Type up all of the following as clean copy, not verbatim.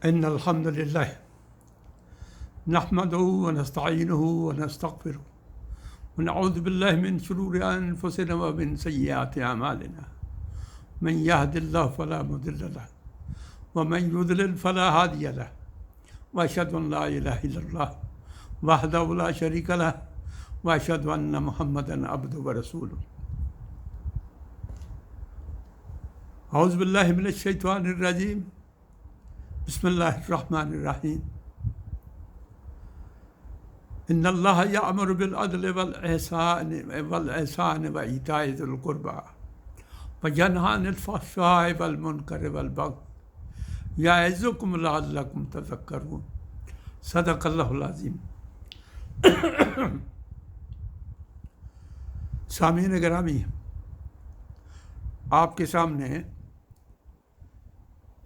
إن الحمد لله نحمده ونستعينه ونستغفره ونعوذ بالله من شرور أنفسنا ومن سيئات أعمالنا من يهد الله فلا مضل له ومن يضلل فلا هادي له وأشهد أن لا إله إلا الله وحده لا شريك له وأشهد أن محمدا عبده ورسوله. أعوذ بالله من الشيطان الرجيم. بسم الله الرحمن الرحيم. إن الله يأمر بالعدل والإحسان وإيتاء ذي القربى وينهى عن الفحشاء والمنكر والبغي يعظكم لعلكم تذكرون. صدق اللہ العظیم. سامعین گرامی، آپ کے سامنے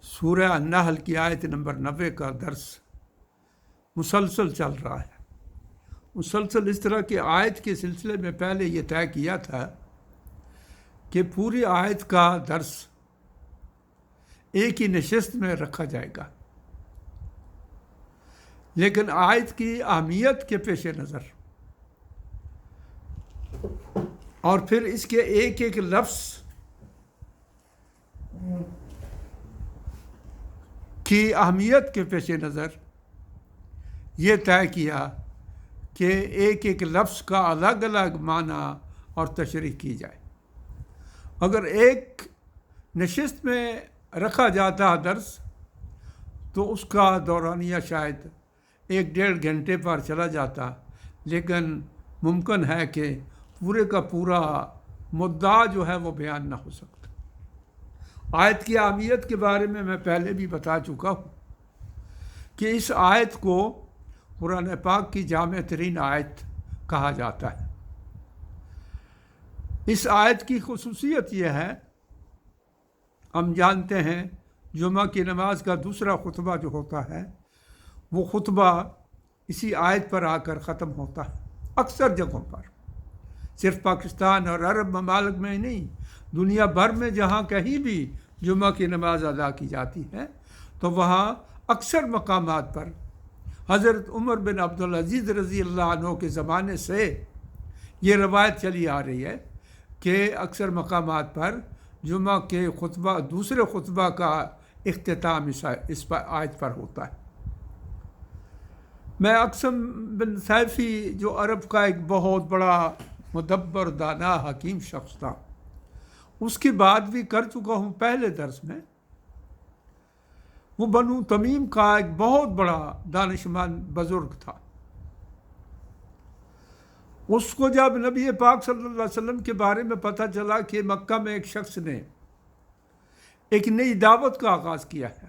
سورہ النحل کی آیت نمبر 90 کا درس مسلسل چل رہا ہے. مسلسل اس طرح کی آیت کے سلسلے میں پہلے یہ طے کیا تھا کہ پوری آیت کا درس ایک ہی نشست میں رکھا جائے گا، لیکن آیت کی اہمیت کے پیش نظر اور پھر اس کے ایک ایک لفظ کی اہمیت کے پیش نظر یہ طے کیا کہ ایک ایک لفظ کا الگ الگ معنی اور تشریح کی جائے. اگر ایک نشست میں رکھا جاتا درس تو اس کا دورانیہ شاید 1-1.5 گھنٹے پر چلا جاتا، لیکن ممکن ہے کہ پورے کا پورا مدعا جو ہے وہ بیان نہ ہو سکتا. آیت کی اہمیت کے بارے میں پہلے بھی بتا چکا ہوں کہ اس آیت کو قرآن پاک کی جامع ترین آیت کہا جاتا ہے. اس آیت کی خصوصیت یہ ہے، ہم جانتے ہیں جمعہ کی نماز کا دوسرا خطبہ جو ہوتا ہے وہ خطبہ اسی آیت پر آ کر ختم ہوتا ہے. اکثر جگہوں پر، صرف پاکستان اور عرب ممالک میں ہی نہیں، دنیا بھر میں جہاں کہیں بھی جمعہ کی نماز ادا کی جاتی ہے تو وہاں اکثر مقامات پر حضرت عمر بن عبدالعزیز رضی اللہ عنہ کے زمانے سے یہ روایت چلی آ رہی ہے کہ اکثر مقامات پر جمعہ کے خطبہ دوسرے خطبہ کا اختتام اس آیت پر ہوتا ہے. میں اقسم بن سیفی جو عرب کا ایک بہت بڑا مدبر دانا حکیم شخص تھا، اس کی بات بھی کر چکا ہوں پہلے درس میں. وہ بنو تمیم کا ایک بہت بڑا دانشمند بزرگ تھا. اس کو جب نبی پاک صلی اللہ علیہ وسلم کے بارے میں پتہ چلا کہ مکہ میں ایک شخص نے ایک نئی دعوت کا آغاز کیا ہے،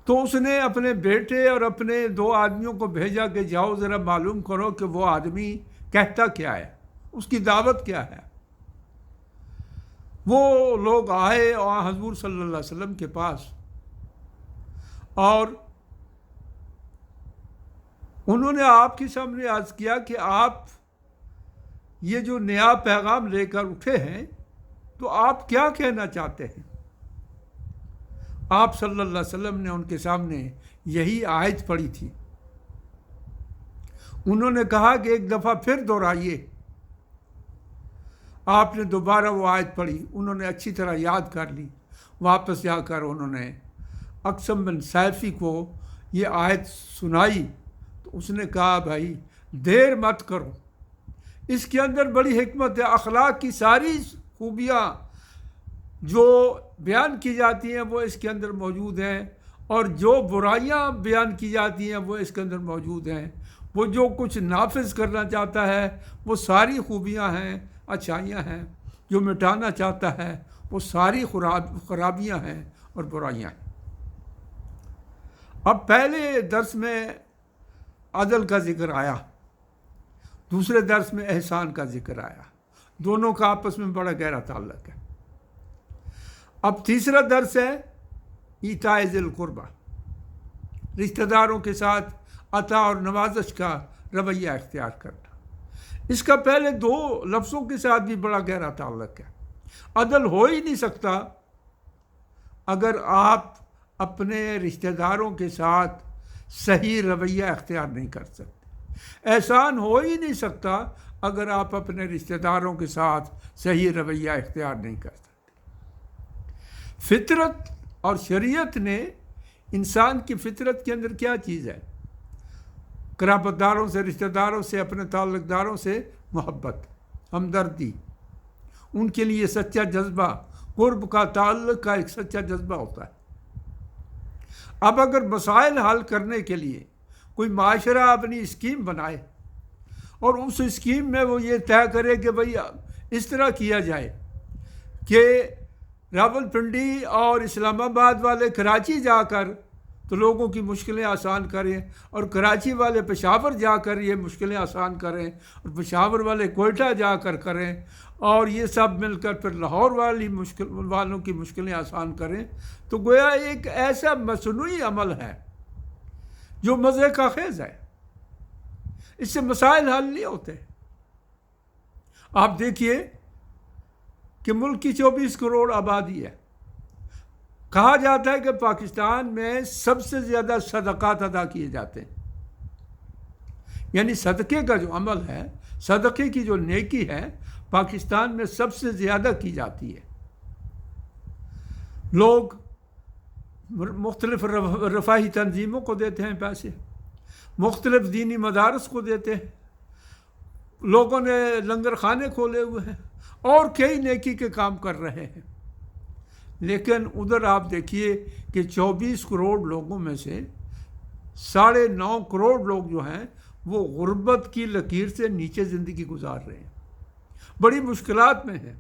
تو اس نے اپنے بیٹے اور اپنے 2 آدمیوں کو بھیجا کہ جاؤ ذرا معلوم کرو کہ وہ آدمی کہتا کیا ہے، اس کی دعوت کیا ہے. وہ لوگ آئے اور حضور صلی اللہ علیہ وسلم کے پاس، اور انہوں نے آپ کے سامنے عرض کیا کہ آپ یہ جو نیا پیغام لے کر اٹھے ہیں تو آپ کیا کہنا چاہتے ہیں. آپ صلی اللہ علیہ وسلم نے ان کے سامنے یہی آیت پڑھی تھی. انہوں نے کہا کہ ایک دفعہ پھر دہرائیے. آپ نے دوبارہ وہ آیت پڑھی، انہوں نے اچھی طرح یاد کر لی. واپس جا کر انہوں نے اقسم بن سیفی کو یہ آیت سنائی تو اس نے کہا بھائی دیر مت کرو، اس کے اندر بڑی حکمت ہے. اخلاق کی ساری خوبیاں جو بیان کی جاتی ہیں وہ اس کے اندر موجود ہیں، اور جو برائیاں بیان کی جاتی ہیں وہ اس کے اندر موجود ہیں. وہ جو کچھ نافذ کرنا چاہتا ہے وہ ساری خوبیاں ہیں، اچھائیاں ہیں. جو مٹانا چاہتا ہے وہ ساری خرابیاں ہیں اور برائیاں ہیں. اب پہلے درس میں عدل کا ذکر آیا، دوسرے درس میں احسان کا ذکر آیا. دونوں کا آپس میں بڑا گہرا تعلق ہے. اب تیسرا درس ہے ایتاء ذی القربہ، رشتہ داروں کے ساتھ عطا اور نوازش کا رویہ اختیار کرنا. اس کا پہلے 2 لفظوں کے ساتھ بھی بڑا گہرا تعلق ہے. عدل ہو ہی نہیں سکتا اگر آپ اپنے رشتہ داروں کے ساتھ صحیح رویہ اختیار نہیں کر سکتے۔ احسان ہو ہی نہیں سکتا اگر آپ اپنے رشتہ داروں کے ساتھ صحیح رویہ اختیار نہیں کر سکتے۔ فطرت اور شریعت نے انسان کی فطرت کے اندر کیا چیز ہے؟ قرابت داروں سے، رشتہ داروں سے، اپنے تعلق داروں سے محبت، ہمدردی، ان کے لیے سچا جذبہ، قرب کا، تعلق کا ایک سچا جذبہ ہوتا ہے۔ اب اگر مسائل حل کرنے کے لیے کوئی معاشرہ اپنی اسکیم بنائے اور اس اسکیم میں وہ یہ طے کرے کہ بھئی اس طرح کیا جائے کہ راولپنڈی اور اسلام آباد والے کراچی جا کر تو لوگوں کی مشکلیں آسان کریں، اور کراچی والے پشاور جا کر یہ مشکلیں آسان کریں، اور پشاور والے کوئٹہ جا کر کریں، اور یہ سب مل کر پھر لاہور والوں کی مشکلیں آسان کریں، تو گویا ایک ایسا مصنوعی عمل ہے جو مزے کا خیز ہے۔ اس سے مسائل حل نہیں ہوتے۔ آپ دیکھیے کہ ملک کی 24 کروڑ آبادی ہے، کہا جاتا ہے کہ پاکستان میں سب سے زیادہ صدقات ادا کیے جاتے ہیں، یعنی صدقے کا جو عمل ہے، صدقے کی جو نیکی ہے، پاکستان میں سب سے زیادہ کی جاتی ہے۔ لوگ مختلف رفاہی تنظیموں کو دیتے ہیں پیسے، مختلف دینی مدارس کو دیتے ہیں، لوگوں نے لنگر خانے کھولے ہوئے ہیں اور کئی نیکی کے کام کر رہے ہیں۔ لیکن ادھر آپ دیکھیے کہ 24 کروڑ لوگوں میں سے 9.5 کروڑ لوگ جو ہیں وہ غربت کی لکیر سے نیچے زندگی گزار رہے ہیں، بڑی مشکلات میں ہیں،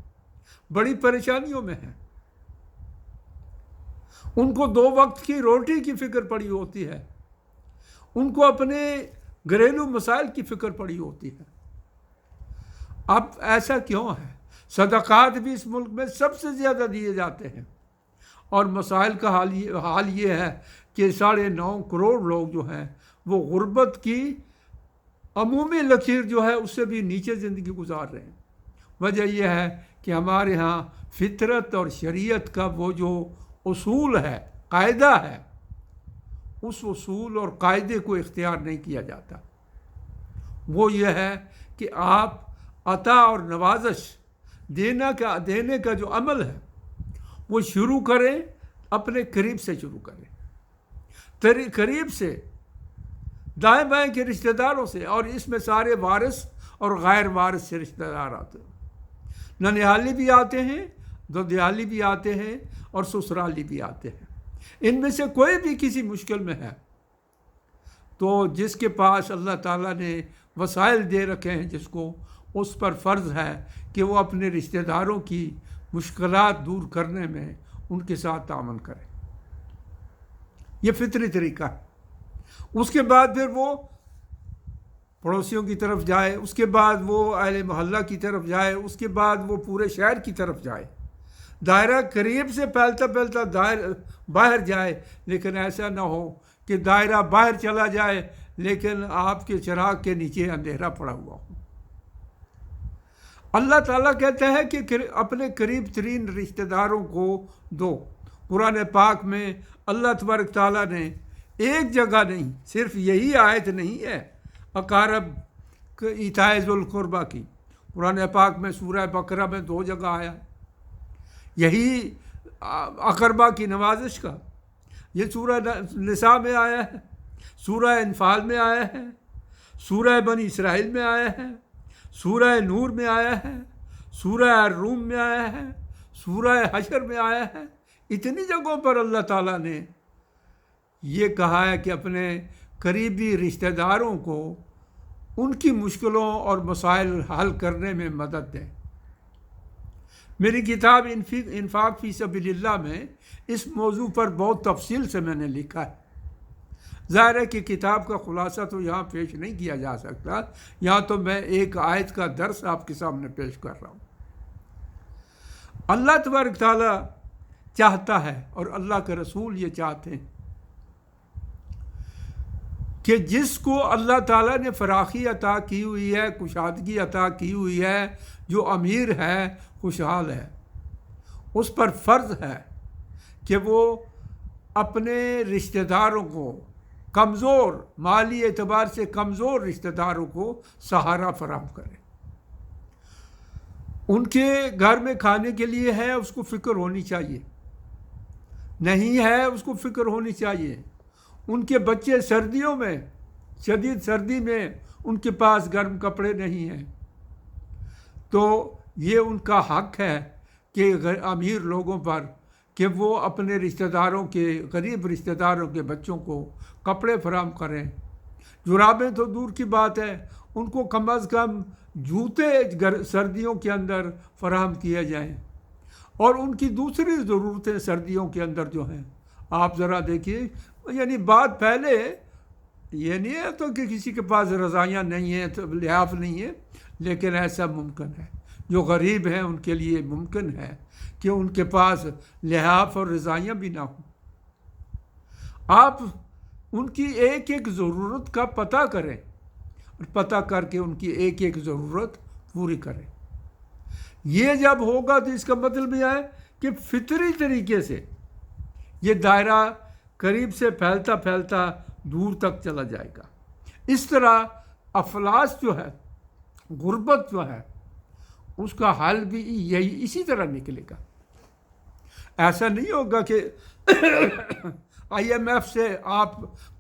بڑی پریشانیوں میں ہیں۔ ان کو 2 وقت کی روٹی کی فکر پڑی ہوتی ہے، ان کو اپنے گھریلو مسائل کی فکر پڑی ہوتی ہے۔ اب ایسا کیوں ہے؟ صدقات بھی اس ملک میں سب سے زیادہ دیے جاتے ہیں، اور مسائل کا حال یہ ہے کہ 9.5 کروڑ لوگ جو ہیں وہ غربت کی عمومی لکیر جو ہے اس سے بھی نیچے زندگی گزار رہے ہیں۔ وجہ یہ ہے کہ ہمارے ہاں فطرت اور شریعت کا وہ جو اصول ہے، قاعدہ ہے، اس اصول اور قاعدے کو اختیار نہیں کیا جاتا۔ وہ یہ ہے کہ آپ عطا اور نوازش دینے کا جو عمل ہے وہ شروع کریں، اپنے قریب سے شروع کریں، قریب سے، دائیں بائیں کے رشتہ داروں سے، اور اس میں سارے وارث اور غیر وارث سے رشتہ دار آتے ہیں، ننیالی بھی آتے ہیں، دودیالی بھی آتے ہیں، اور سسرالی بھی آتے ہیں۔ ان میں سے کوئی بھی کسی مشکل میں ہے تو جس کے پاس اللہ تعالیٰ نے وسائل دے رکھے ہیں جس کو، اس پر فرض ہے کہ وہ اپنے رشتہ داروں کی مشکلات دور کرنے میں ان کے ساتھ تعاون کرے۔ یہ فطری طریقہ ہے۔ اس کے بعد پھر وہ پڑوسیوں کی طرف جائے، اس کے بعد وہ اہل محلہ کی طرف جائے، اس کے بعد وہ پورے شہر کی طرف جائے۔ دائرہ قریب سے پھیلتا پھیلتا باہر جائے، لیکن ایسا نہ ہو کہ دائرہ باہر چلا جائے لیکن آپ کے چراغ کے نیچے اندھیرا پڑا ہوا ہو۔ اللہ تعالیٰ کہتا ہے کہ اپنے قریب ترین رشتہ داروں کو دو۔ قرآن پاک میں اللہ تبارک تعالیٰ نے ایک جگہ نہیں، صرف یہی آیت نہیں ہے اقارب ایتائے ذی القربہ کی، قرآن پاک میں سورہ بقرہ میں 2 جگہ آیا ہے یہی اقربا کی نوازش کا۔ یہ سورہ نساء میں آیا ہے، سورہ انفال میں آیا ہے، سورہ بنی اسرائیل میں آیا ہے، سورہ نور میں آیا ہے، سورہ الروم میں آیا ہے، سورہ حشر میں آیا ہے۔ اتنی جگہوں پر اللہ تعالیٰ نے یہ کہا ہے کہ اپنے قریبی رشتہ داروں کو ان کی مشکلوں اور مسائل حل کرنے میں مدد دیں۔ میری کتاب انفاق فی سبیل اللہ میں اس موضوع پر بہت تفصیل سے میں نے لکھا ہے۔ ظاہر ہے کہ کتاب کا خلاصہ تو یہاں پیش نہیں کیا جا سکتا، یہاں تو میں ایک آیت کا درس آپ کے سامنے پیش کر رہا ہوں۔ اللہ تبارک تعالیٰ چاہتا ہے اور اللہ کے رسول یہ چاہتے ہیں کہ جس کو اللہ تعالیٰ نے فراخی عطا کی ہوئی ہے، کشادگی عطا کی ہوئی ہے، جو امیر ہے، خوشحال ہے، اس پر فرض ہے کہ وہ اپنے رشتہ داروں کو، کمزور، مالی اعتبار سے کمزور رشتہ داروں کو سہارا فراہم کرے. ان کے گھر میں کھانے کے لیے ہے، اس کو فکر ہونی چاہیے. نہیں ہے، اس کو فکر ہونی چاہیے. ان کے بچے سردیوں میں، شدید سردی میں ان کے پاس گرم کپڑے نہیں ہیں، تو یہ ان کا حق ہے کہ امیر لوگوں پر کہ وہ اپنے رشتہ داروں کے، غریب رشتہ داروں کے بچوں کو کپڑے فراہم کریں. جرابیں تو دور کی بات ہے، ان کو کم از کم جوتے سردیوں کے اندر فراہم کیے جائیں. اور ان کی دوسری ضرورتیں سردیوں کے اندر جو ہیں، آپ ذرا دیکھیے، یعنی بات پہلے یہ نہیں ہے تو کہ کسی کے پاس رضائیاں نہیں ہیں، تو لحاف نہیں ہے، لیکن ایسا ممکن ہے. جو غریب ہیں ان کے لیے ممکن ہے کہ ان کے پاس لحاف اور رضائیاں بھی نہ ہوں. آپ ان کی ایک ایک ضرورت کا پتہ کریں، اور پتہ کر کے ان کی ایک ایک ضرورت پوری کریں. یہ جب ہوگا تو اس کا مطلب یہ ہے کہ فطری طریقے سے یہ دائرہ قریب سے پھیلتا پھیلتا دور تک چلا جائے گا. اس طرح افلاس جو ہے، غربت جو ہے، اس کا حل بھی یہی اسی طرح نکلے گا. ایسا نہیں ہوگا کہ آئی ایم ایف سے آپ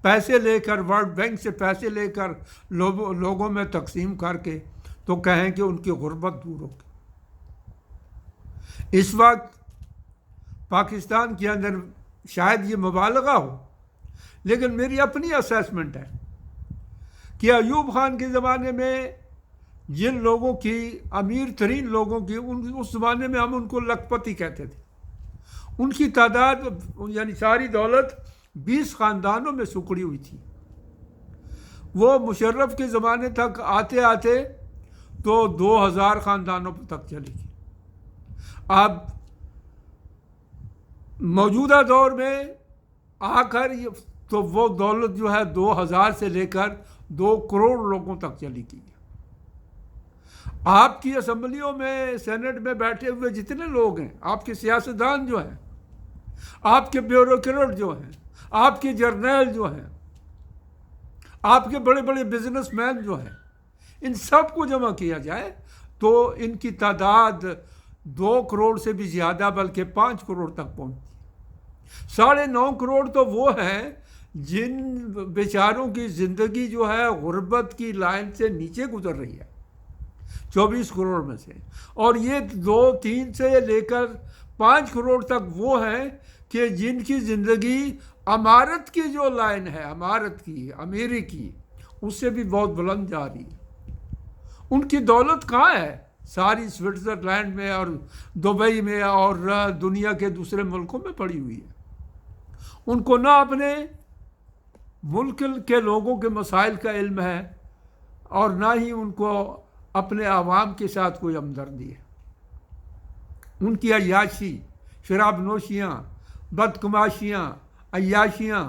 پیسے لے کر، ورلڈ بینک سے پیسے لے کر لوگوں میں تقسیم کر کے تو کہیں کہ ان کی غربت دور ہوگی. اس وقت پاکستان کے اندر شاید یہ مبالغہ ہو، لیکن میری اپنی اسیسمنٹ ہے کہ ایوب خان کے زمانے میں جن لوگوں کی، امیر ترین لوگوں کی، اس زمانے میں ہم ان کو لکھپتی کہتے تھے، ان کی تعداد یعنی ساری دولت 20 خاندانوں میں سکڑی ہوئی تھی. وہ مشرف کے زمانے تک آتے آتے تو 2000 خاندانوں تک چلی گئی. اب موجودہ دور میں آ کر تو وہ دولت جو ہے 2000 سے لے کر 2 کروڑ لوگوں تک چلی گئی. آپ کی اسمبلیوں میں، سینٹ میں بیٹھے ہوئے جتنے لوگ ہیں، آپ کے سیاستدان جو ہیں، آپ کے بیوروکریٹ جو ہیں، آپ کے جرنیل جو ہیں، آپ کے بڑے بڑے بزنس مین جو ہیں، ان سب کو جمع کیا جائے تو ان کی تعداد 2 کروڑ سے بھی زیادہ، بلکہ 5 کروڑ تک پہنچتی. 9.5 کروڑ تو وہ ہیں جن بیچاروں کی زندگی جو ہے غربت کی لائن سے نیچے گزر رہی ہے، 24 کروڑ میں سے. اور یہ 2-3 سے لے کر 5 کروڑ تک وہ ہیں کہ جن کی زندگی عمارت کی جو لائن ہے، عمارت کی، امیری کی، اس سے بھی بہت بلند جا رہی ہے. ان کی دولت کہاں ہے؟ ساری سوئٹزرلینڈ میں اور دبئی میں اور دنیا کے دوسرے ملکوں میں پڑی ہوئی ہے. ان کو نہ اپنے ملک کے لوگوں کے مسائل کا علم ہے، اور نہ ہی ان کو اپنے عوام کے ساتھ کوئی ہمدردی ہے. ان کی عیاشی، شراب نوشیاں، بدکماشیاں، عیاشیاں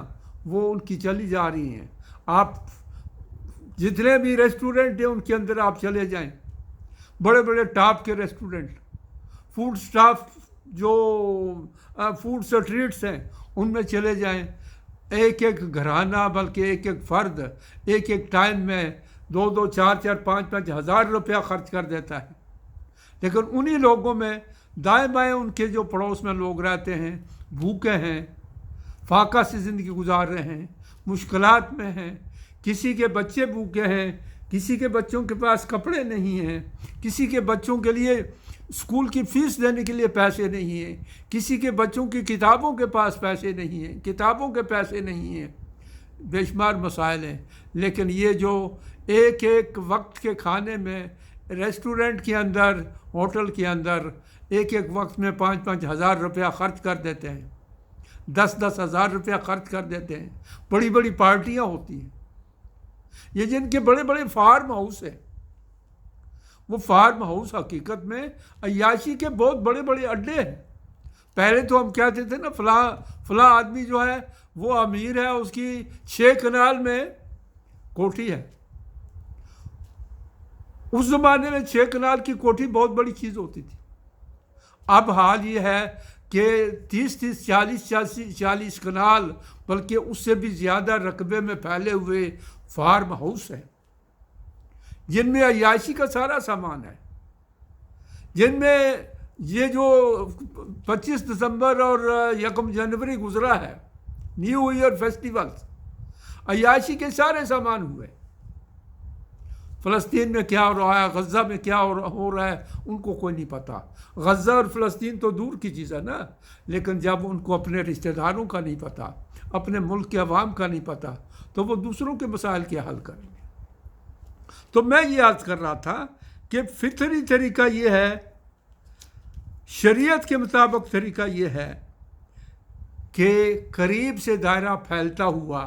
وہ ان کی چلی جا رہی ہیں. آپ جتنے بھی ریسٹورنٹ ہیں ان کے اندر آپ چلے جائیں، بڑے بڑے ٹاپ کے ریسٹورنٹ، فوڈ سٹاف جو فوڈ سٹریٹس ہیں ان میں چلے جائیں، ایک ایک گھرانہ، بلکہ ایک ایک فرد ایک ایک ٹائم میں 2-2, 4-4, 5-5 ہزار روپیہ خرچ کر دیتا ہے. لیکن انہی لوگوں میں دائیں بائیں ان کے جو پڑوس میں لوگ رہتے ہیں، بھوکے ہیں، فاقہ سے زندگی گزار رہے ہیں، مشکلات میں ہیں. کسی کے بچے بھوکے ہیں، کسی کے بچوں کے پاس کپڑے نہیں ہیں، کسی کے بچوں کے لیے اسکول کی فیس دینے کے لیے پیسے نہیں ہیں، کسی کے بچوں کی کتابوں کے پاس پیسے نہیں ہیں، کتابوں کے پیسے نہیں ہیں. بے شمار مسائل ہیں. لیکن یہ جو ایک ایک وقت کے کھانے میں ریسٹورنٹ کے اندر، ہوٹل کے اندر ایک ایک وقت میں 5-5 ہزار روپیہ خرچ کر دیتے ہیں، 10-10 ہزار روپیہ خرچ کر دیتے ہیں، بڑی بڑی پارٹیاں ہوتی ہیں. یہ جن کے بڑے بڑے فارم ہاؤس ہیں، وہ فارم ہاؤس حقیقت میں عیاشی کے بہت بڑے بڑے اڈے ہیں. پہلے تو ہم کہتے تھے نا فلاں آدمی جو ہے وہ امیر ہے، اس کی 6 کنال میں کوٹھی ہے. اس زمانے میں 6 کنال کی کوٹھی بہت بڑی چیز ہوتی تھی. اب حال یہ ہے کہ 30 40 کنال بلکہ اس سے بھی زیادہ رقبے میں پھیلے ہوئے فارم ہاؤس ہیں، جن میں عیاشی کا سارا سامان ہے، جن میں یہ جو 25 دسمبر اور 1 جنوری گزرا ہے، نیو ایئر فیسٹیولز، عیاشی کے سارے سامان ہوئے۔ فلسطین میں کیا ہو رہا ہے، غزہ میں کیا ہو رہا ہے، ان کو کوئی نہیں پتا۔ غزہ اور فلسطین تو دور کی چیز ہے نا، لیکن جب ان کو اپنے رشتہ داروں کا نہیں پتا، اپنے ملک کے عوام کا نہیں پتا، تو وہ دوسروں کے مسائل کیا حل کریں گے۔ تو میں یہ عرض کر رہا تھا کہ فطری طریقہ یہ ہے، شریعت کے مطابق طریقہ یہ ہے کہ قریب سے دائرہ پھیلتا ہوا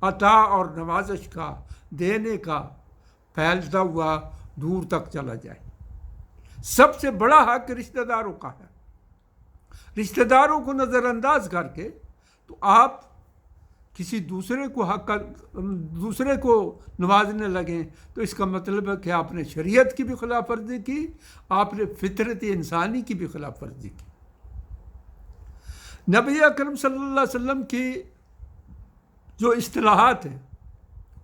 عطا اور نوازش کا، دینے کا، پھیلتا ہوا دور تک چلا جائے۔ سب سے بڑا حق رشتہ داروں کا ہے۔ رشتہ داروں کو نظر انداز کر کے تو آپ کسی دوسرے کو نوازنے لگیں، تو اس کا مطلب ہے کہ آپ نے شریعت کی بھی خلاف ورزی کی، آپ نے فطرت انسانی کی بھی خلاف ورزی کی۔ نبی اکرم صلی اللہ علیہ وسلم کی جو اصطلاحات ہیں،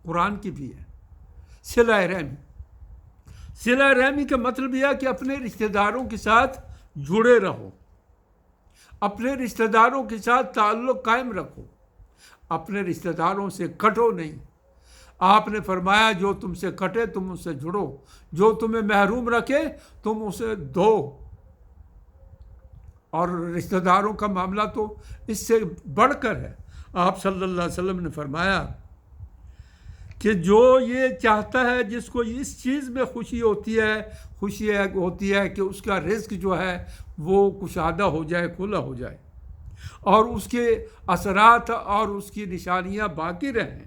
قرآن کی بھی ہے، صلہ رحمی۔ صلہ رحمی کا مطلب یہ ہے کہ اپنے رشتہ داروں کے ساتھ جڑے رہو، اپنے رشتہ داروں کے ساتھ تعلق قائم رکھو، اپنے رشتہ داروں سے کٹو نہیں۔ آپ نے فرمایا جو تم سے کٹے تم اس سے جڑو، جو تمہیں محروم رکھے تم اسے دو۔ اور رشتہ داروں کا معاملہ تو اس سے بڑھ کر ہے۔ آپ صلی اللہ علیہ وسلم نے فرمایا کہ جو یہ چاہتا ہے، جس کو اس چیز میں خوشی ہوتی ہے کہ اس کا رزق جو ہے وہ کشادہ ہو جائے، کھلا ہو جائے، اور اس کے اثرات اور اس کی نشانیاں باقی رہیں،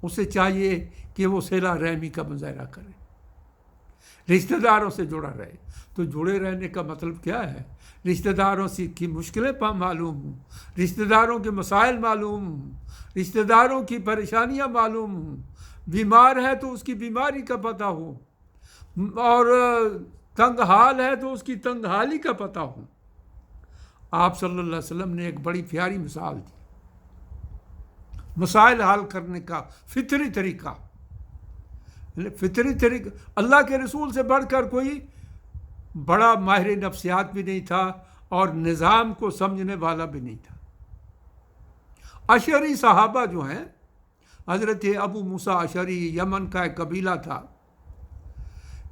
اسے چاہیے کہ وہ صلہ رحمی کا مظاہرہ کرے، رشتہ داروں سے جڑا رہے۔ تو جڑے رہنے کا مطلب کیا ہے؟ رشتہ داروں سے کی مشکلیں معلوم ہوں، رشتہ داروں کے مسائل معلوم ہوں، رشتہ داروں کی پریشانیاں معلوم ہوں، بیمار ہے تو اس کی بیماری کا پتہ ہو، اور تنگ حال ہے تو اس کی تنگ حالی کا پتہ ہو۔ آپ صلی اللہ علیہ وسلم نے ایک بڑی پیاری مثال دی، مسائل حل کرنے کا فطری طریقہ۔ اللہ کے رسول سے بڑھ کر کوئی بڑا ماہر نفسیات بھی نہیں تھا اور نظام کو سمجھنے والا بھی نہیں تھا۔ اشعری صحابہ جو ہیں، حضرت ابو موسیٰ اشعری، یمن کا ایک قبیلہ تھا،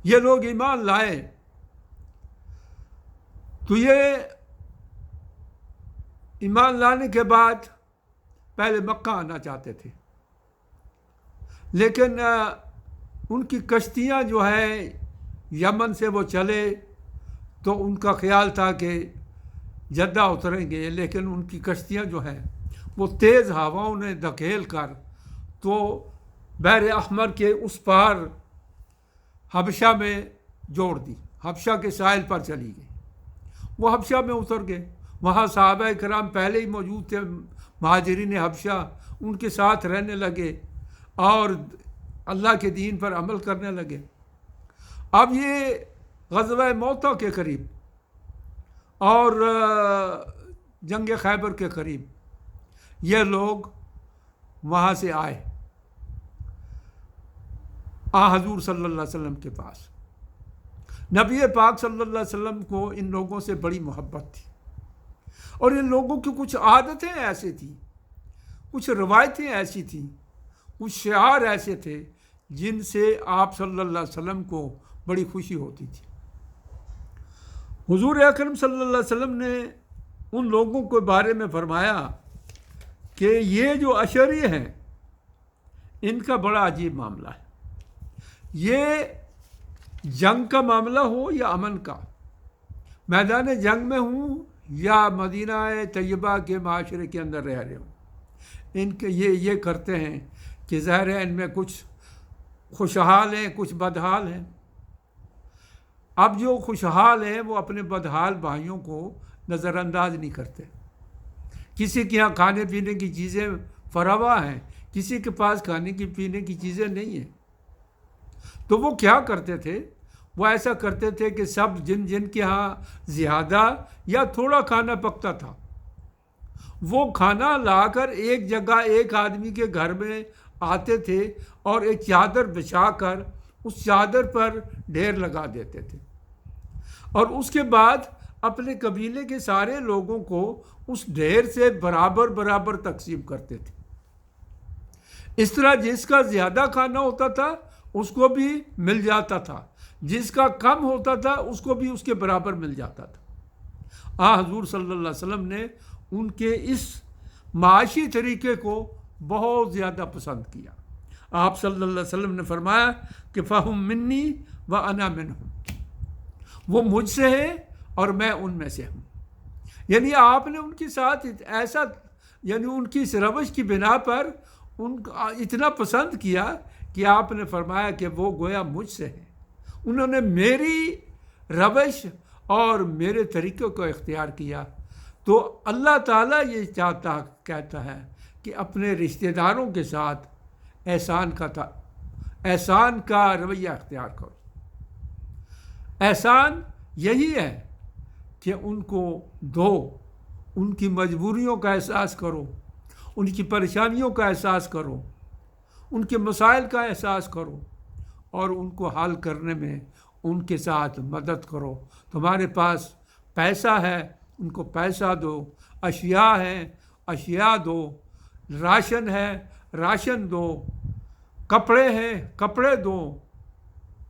یہ لوگ ایمان لائے تو یہ ایمان لانے کے بعد پہلے مکہ آنا چاہتے تھے، لیکن ان کی کشتیاں جو ہیں یمن سے وہ چلے تو ان کا خیال تھا کہ جدہ اتریں گے، لیکن ان کی کشتیاں جو ہیں وہ تیز ہواؤں نے دھکیل کر تو بحر احمر کے اس پار حبشہ میں جوڑ دی، حبشہ کے ساحل پر چلی گئی۔ وہ حبشہ میں اتر گئے، وہاں صحابہ کرام پہلے ہی موجود تھے، مہاجرین حبشہ، ان کے ساتھ رہنے لگے اور اللہ کے دین پر عمل کرنے لگے۔ اب یہ غزوہ موطا کے قریب اور جنگ خیبر کے قریب یہ لوگ وہاں سے آئے حضور صلی اللہ علیہ وسلم کے پاس۔ نبی پاک صلی اللہ علیہ وسلم کو ان لوگوں سے بڑی محبت تھی، اور ان لوگوں کی کچھ عادتیں ایسی تھیں، کچھ روایتیں ایسی تھیں، کچھ شعار ایسے تھے جن سے آپ صلی اللہ علیہ وسلم کو بڑی خوشی ہوتی تھی۔ حضور اکرم صلی اللہ علیہ وسلم نے ان لوگوں کے بارے میں فرمایا کہ یہ جو اشعری ہیں ان کا بڑا عجیب معاملہ ہے، یہ جنگ کا معاملہ ہو یا امن کا، میدان جنگ میں ہوں یا مدینہ طیبہ کے معاشرے کے اندر رہ رہے ہوں، ان کے یہ کرتے ہیں کہ ظاہر ہے ان میں کچھ خوشحال ہیں، کچھ بدحال ہیں۔ اب جو خوشحال ہیں وہ اپنے بدحال بھائیوں کو نظر انداز نہیں کرتے، کسی کے یہاں کھانے پینے کی چیزیں فراواں ہیں، کسی کے پاس کھانے کی پینے کی چیزیں نہیں ہیں، تو وہ کیا کرتے تھے، وہ ایسا کرتے تھے کہ سب جن جن کے ہاں زیادہ یا تھوڑا کھانا پکتا تھا وہ کھانا لا کر ایک جگہ ایک آدمی کے گھر میں آتے تھے اور ایک چادر بچھا کر اس چادر پر ڈھیر لگا دیتے تھے اور اس کے بعد اپنے قبیلے کے سارے لوگوں کو اس ڈھیر سے برابر برابر تقسیم کرتے تھے۔ اس طرح جس کا زیادہ کھانا ہوتا تھا اس کو بھی مل جاتا تھا، جس کا کم ہوتا تھا اس کو بھی اس کے برابر مل جاتا تھا۔ حضور صلی اللہ علیہ وسلم نے ان کے اس معاشی طریقے کو بہت زیادہ پسند کیا۔ آپ صلی اللہ علیہ وسلم نے فرمایا کہ فَهُم مِّنِّي وَأَنَا مِنْهُمْ، وہ مجھ سے ہے اور میں ان میں سے ہوں۔ یعنی آپ نے ان کے ساتھ ایسا، یعنی ان کی اس روش کی بنا پر ان کو اتنا پسند کیا کہ آپ نے فرمایا کہ وہ گویا مجھ سے ہے، انہوں نے میری روش اور میرے طریقے کو اختیار کیا۔ تو اللہ تعالیٰ یہ کہتا ہے کہ اپنے رشتہ داروں کے ساتھ احسان کا رویہ اختیار کرو۔ احسان یہی ہے کہ ان کو دو، ان کی مجبوریوں کا احساس کرو، ان کی پریشانیوں کا احساس کرو، ان کے مسائل کا احساس کرو اور ان کو حل کرنے میں ان کے ساتھ مدد کرو۔ تمہارے پاس پیسہ ہے ان کو پیسہ دو، اشیاء ہے اشیاء دو، راشن ہے راشن دو، کپڑے ہیں کپڑے دو،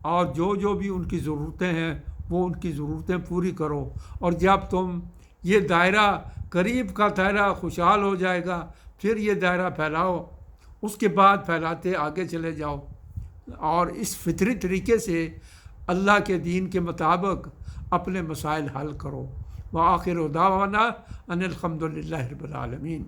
اور جو بھی ان کی ضرورتیں ہیں وہ ان کی ضرورتیں پوری کرو۔ اور جب تم یہ دائرہ قریب کا دائرہ خوشحال ہو جائے گا پھر یہ دائرہ پھیلاؤ، اس کے بعد پھیلاتے آگے چلے جاؤ اور اس فطری طریقے سے اللہ کے دین کے مطابق اپنے مسائل حل کرو۔ وآخر دعوانا ان الحمد للہ رب العالمین۔